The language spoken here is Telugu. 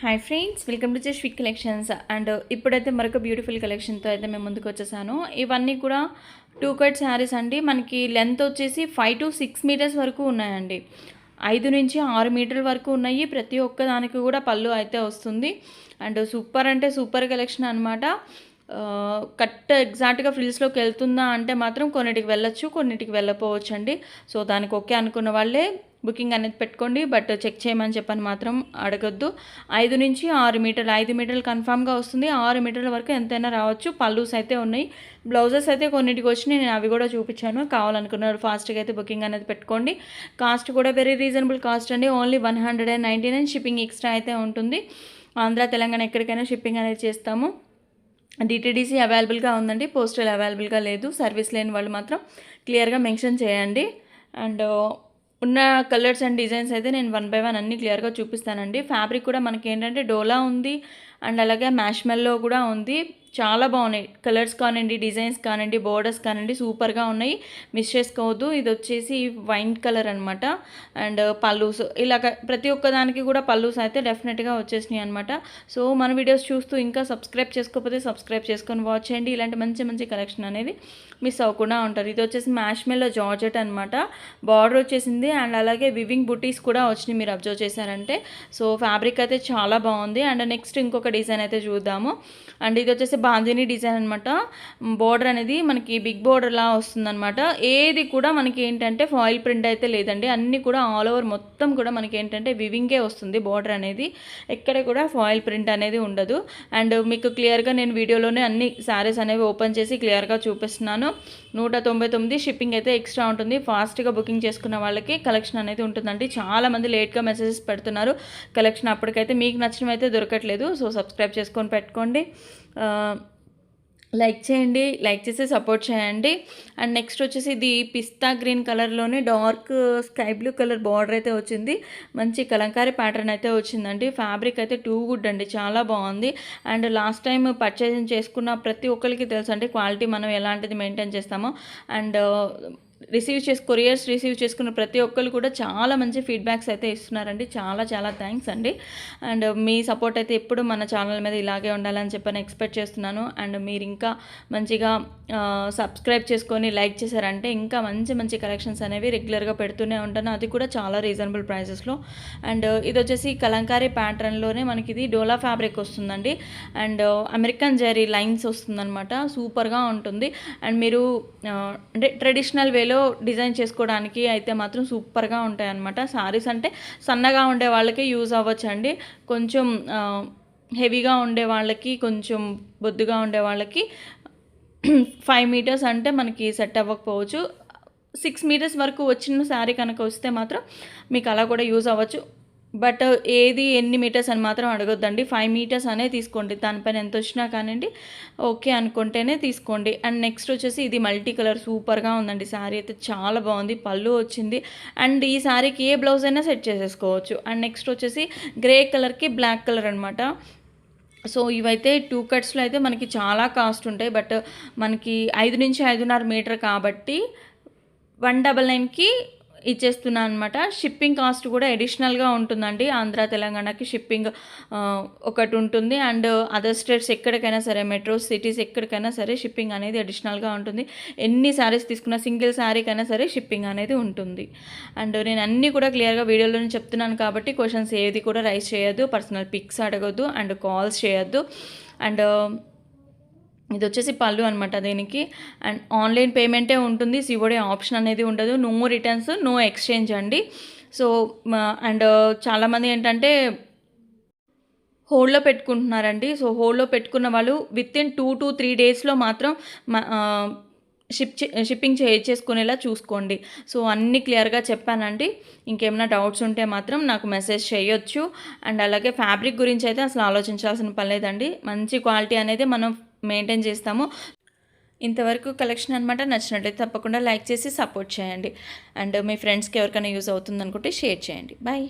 Hi friends, welcome to just quick collections. And ఇప్పుడైతే మరొక బ్యూటిఫుల్ కలెక్షన్తో అయితే మేము ముందుకు వచ్చేసాను. ఇవన్నీ కూడా 2 కట్ శారీస్ అండి. మనకి లెంత్ వచ్చేసి 5 to 6 మీటర్స్ వరకు ఉన్నాయండి. 5 నుంచి 6 మీటర్ల వరకు ఉన్నాయి. ప్రతి ఒక్క దానికి కూడా పళ్ళు అయితే వస్తుంది. అండ్ సూపర్ అంటే సూపర్ కలెక్షన్ అనమాట. కట్ ఎగ్జాక్ట్గా ఫ్రిల్స్లోకి వెళ్తుందా అంటే మాత్రం కొన్నిటికి వెళ్ళొచ్చు, కొన్నిటికి వెళ్ళకపోవచ్చు అండి. సో దానికి ఓకే అనుకున్న వాళ్ళే బుకింగ్ అనేది పెట్టుకోండి. బట్ చెక్ చేయమని చెప్పని మాత్రం అడగొద్దు. 5 నుంచి 6 మీటర్లు, 5 మీటర్లు కన్ఫామ్గా వస్తుంది. 6 మీటర్ల వరకు ఎంతైనా రావచ్చు. పల్లూస్ అయితే ఉన్నాయి. బ్లౌజెస్ అయితే కొన్నిటికి వచ్చినాయి, నేను అవి కూడా చూపించాను. కావాలనుకున్నారు ఫాస్ట్గా అయితే బుకింగ్ అనేది పెట్టుకోండి. కాస్ట్ కూడా వెరీ రీజనబుల్ కాస్ట్ అండి. ఓన్లీ 199. షిప్పింగ్ ఎక్స్ట్రా అయితే ఉంటుంది. ఆంధ్ర తెలంగాణ ఎక్కడికైనా షిప్పింగ్ అనేది చేస్తాము. డిటీడీసీ అవైలబుల్గా ఉందండి, పోస్టల్ అవైలబుల్గా లేదు. సర్వీస్ లేని వాళ్ళు మాత్రం క్లియర్గా మెన్షన్ చేయండి. అండ్ ఉన్న కలర్స్ అండ్ డిజైన్స్ అయితే నేను 1 by 1 అన్నీ క్లియర్గా చూపిస్తానండి. ఫ్యాబ్రిక్ కూడా మనకి ఏంటంటే డోలా ఉంది అండ్ అలాగే మ్యాష్మెల్లో కూడా ఉంది. చాలా బాగున్నాయి. కలర్స్ కానివ్వండి, డిజైన్స్ కానివ్వండి, బోర్డర్స్ కానివ్వండి, సూపర్గా ఉన్నాయి. మిస్ చేసుకోవద్దు. ఇది వచ్చేసి వైన్ కలర్ అనమాట. అండ్ పల్లూస్ ఇలాగ ప్రతి ఒక్క దానికి కూడా పల్లూస్ అయితే డెఫినెట్గా వచ్చేసినాయి అనమాట. సో మన వీడియోస్ చూస్తూ ఇంకా సబ్స్క్రైబ్ చేసుకోకపోతే సబ్స్క్రైబ్ చేసుకొని వాచ్ చేయండి. ఇలాంటి మంచి మంచి కలెక్షన్ అనేది మిస్ అవ్వకుండా ఉంటారు. ఇది వచ్చేసి మ్యాష్మెల్లో జార్జెట్ అనమాట. బార్డర్ వచ్చేసింది అండ్ అలాగే వివింగ్ బుటీస్ కూడా వచ్చినాయి, మీరు అబ్జర్వ్ చేశారంటే. సో ఫ్యాబ్రిక్ అయితే చాలా బాగుంది. అండ్ నెక్స్ట్ ఇంకొక డిజైన్ అయితే చూద్దాము. అండ్ ఇది వచ్చేసి బాందిని డిజైన్ అనమాట. బోర్డర్ అనేది మనకి బిగ్ బోర్డర్లా వస్తుందన్నమాట. ఏది కూడా మనకి ఏంటంటే ఫాయిల్ ప్రింట్ అయితే లేదండి. అన్నీ కూడా ఆల్ ఓవర్ మొత్తం కూడా మనకి ఏంటంటే వివింగే వస్తుంది బోర్డర్ అనేది. ఎక్కడ కూడా ఫాయిల్ ప్రింట్ అనేది ఉండదు. అండ్ మీకు క్లియర్గా నేను వీడియోలోనే అన్ని శారీస్ అనేవి ఓపెన్ చేసి క్లియర్గా చూపిస్తున్నాను. 199 షిప్పింగ్ అయితే ఎక్స్ట్రా ఉంటుంది. ఫాస్ట్గా బుకింగ్ చేసుకున్న వాళ్ళకి కలెక్షన్ అనేది ఉంటుందండి. చాలామంది లేట్గా మెసేజెస్ పెడుతున్నారు. కలెక్షన్ అప్పటికైతే మీకు నచ్చినవి అయితే దొరకట్లేదు. సో సబ్స్క్రైబ్ చేసుకొని పెట్టుకోండి. లైక్ చేయండి, లైక్ చేసి సపోర్ట్ చేయండి. అండ్ నెక్స్ట్ వచ్చేసి ఇది పిస్తా గ్రీన్ కలర్లోనే dark sky blue colour border అయితే వచ్చింది. మంచి కలంకారీ ప్యాటర్న్ అయితే వచ్చిందండి. ఫ్యాబ్రిక్ అయితే టూ గుడ్ అండి, చాలా బాగుంది. అండ్ లాస్ట్ టైం పర్చేసింగ్ చేసుకున్న ప్రతి ఒక్కరికి తెలుసు అంటే క్వాలిటీ మనం ఎలాంటిది మెయింటైన్ చేస్తామో. అండ్ కొరియర్స్ రిసీవ్ చేసుకున్న ప్రతి ఒక్కరు కూడా చాలా మంచి ఫీడ్బ్యాక్స్ అయితే ఇస్తున్నారండి. చాలా చాలా థ్యాంక్స్ అండి. అండ్ మీ సపోర్ట్ అయితే ఎప్పుడు మన ఛానల్ మీద ఇలాగే ఉండాలని చెప్పని ఎక్స్పెక్ట్ చేస్తున్నాను. అండ్ మీరు ఇంకా మంచిగా సబ్స్క్రైబ్ చేసుకొని లైక్ చేశారంటే ఇంకా మంచి మంచి కలెక్షన్స్ అనేవి రెగ్యులర్గా పెడుతూనే ఉంటాను, అది కూడా చాలా రీజనబుల్ ప్రైసెస్లో. అండ్ ఇది వచ్చేసి కలంకారీ ప్యాటర్న్లోనే మనకి ఇది డోలా ఫ్యాబ్రిక్ వస్తుందండి. అండ్ అమెరికన్ జరీ లైన్స్ వస్తుందన్నమాట. సూపర్గా ఉంటుంది. అండ్ మీరు అంటే ట్రెడిషనల్ వేలో డిజైన్ చేసుకోవడానికి అయితే మాత్రం సూపర్గా ఉంటాయి అన్నమాట. సారీస్ అంటే సన్నగా ఉండే వాళ్ళకి యూజ్ అవ్వచ్చండి. కొంచెం హెవీగా ఉండే వాళ్ళకి, కొంచెం బొద్దుగా ఉండే వాళ్ళకి 5 మీటర్స్ అంటే మనకి సెట్ అవ్వకపోవచ్చు. 6 మీటర్స్ వరకు వచ్చిన శారీ కనుక వస్తే మాత్రం మీకు అలా కూడా యూజ్ అవ్వచ్చు. బట్ ఏది ఎన్ని మీటర్స్ అని మాత్రం అడగొద్దండి. 5 మీటర్స్ అనే తీసుకోండి. దానిపైన ఎంత వచ్చినా కానివ్వండి, ఓకే అనుకుంటేనే తీసుకోండి. అండ్ నెక్స్ట్ వచ్చేసి ఇది మల్టీ కలర్ సూపర్గా ఉందండి. శారీ అయితే చాలా బాగుంది. పళ్ళు వచ్చింది. అండ్ ఈ శారీకి ఏ బ్లౌజ్ అయినా సెట్ చేసేసుకోవచ్చు. అండ్ నెక్స్ట్ వచ్చేసి గ్రే కలర్కి బ్లాక్ కలర్ అనమాట. సో ఇవైతే 2 కట్స్లో అయితే మనకి చాలా కాస్ట్ ఉంటాయి. బట్ మనకి 5 నుంచి 5.5 మీటర్ కాబట్టి 199కి ఇచ్చేస్తున్నాను అనమాట. షిప్పింగ్ కాస్ట్ కూడా అడిషనల్గా ఉంటుందండి. ఆంధ్ర తెలంగాణకి షిప్పింగ్ ఒకటి ఉంటుంది. అండ్ అదర్ స్టేట్స్ ఎక్కడికైనా సరే, మెట్రో సిటీస్ ఎక్కడికైనా సరే షిప్పింగ్ అనేది అడిషనల్గా ఉంటుంది. ఎన్ని శారీస్ తీసుకున్నా సింగిల్ శారీకైనా సరే షిప్పింగ్ అనేది ఉంటుంది. అండ్ నేను అన్నీ కూడా క్లియర్గా వీడియోలోనే చెప్తున్నాను కాబట్టి క్వశ్చన్స్ ఏది కూడా రైజ్ చేయొద్దు, పర్సనల్ పిక్స్ అడగొద్దు అండ్ కాల్స్ చేయొద్దు. అండ్ ఇది వచ్చేసి పళ్ళు అనమాట దీనికి. అండ్ ఆన్లైన్ పేమెంటే ఉంటుంది, సిఓడి ఆప్షన్ అనేది ఉండదు. నో రిటర్న్స్, నో ఎక్స్చేంజ్ అండి. సో అండ్ చాలామంది ఏంటంటే హోల్డ్లో పెట్టుకుంటున్నారండి. సో హోల్డ్లో పెట్టుకున్న వాళ్ళు వితిన్ 2 to 3 డేస్లో మాత్రం షిప్పింగ్ చేసుకునేలా చూసుకోండి. సో అన్నీ క్లియర్గా చెప్పానండి. ఇంకేమైనా డౌట్స్ ఉంటే మాత్రం నాకు మెసేజ్ చేయొచ్చు. అండ్ అలాగే ఫ్యాబ్రిక్ గురించి అయితే అసలు ఆలోచించాల్సిన పని లేదండి. మంచి క్వాలిటీ అనేది మనం మెయింటైన్ చేస్తాము. ఇంతవరకు కలెక్షన్ అనమాట. నచ్చినట్లయితే తప్పకుండా లైక్ చేసి సపోర్ట్ చేయండి. అండ్ మీ ఫ్రెండ్స్కి ఎవరికైనా యూజ్ అవుతుంది అనుకుంటే షేర్ చేయండి. బాయ్.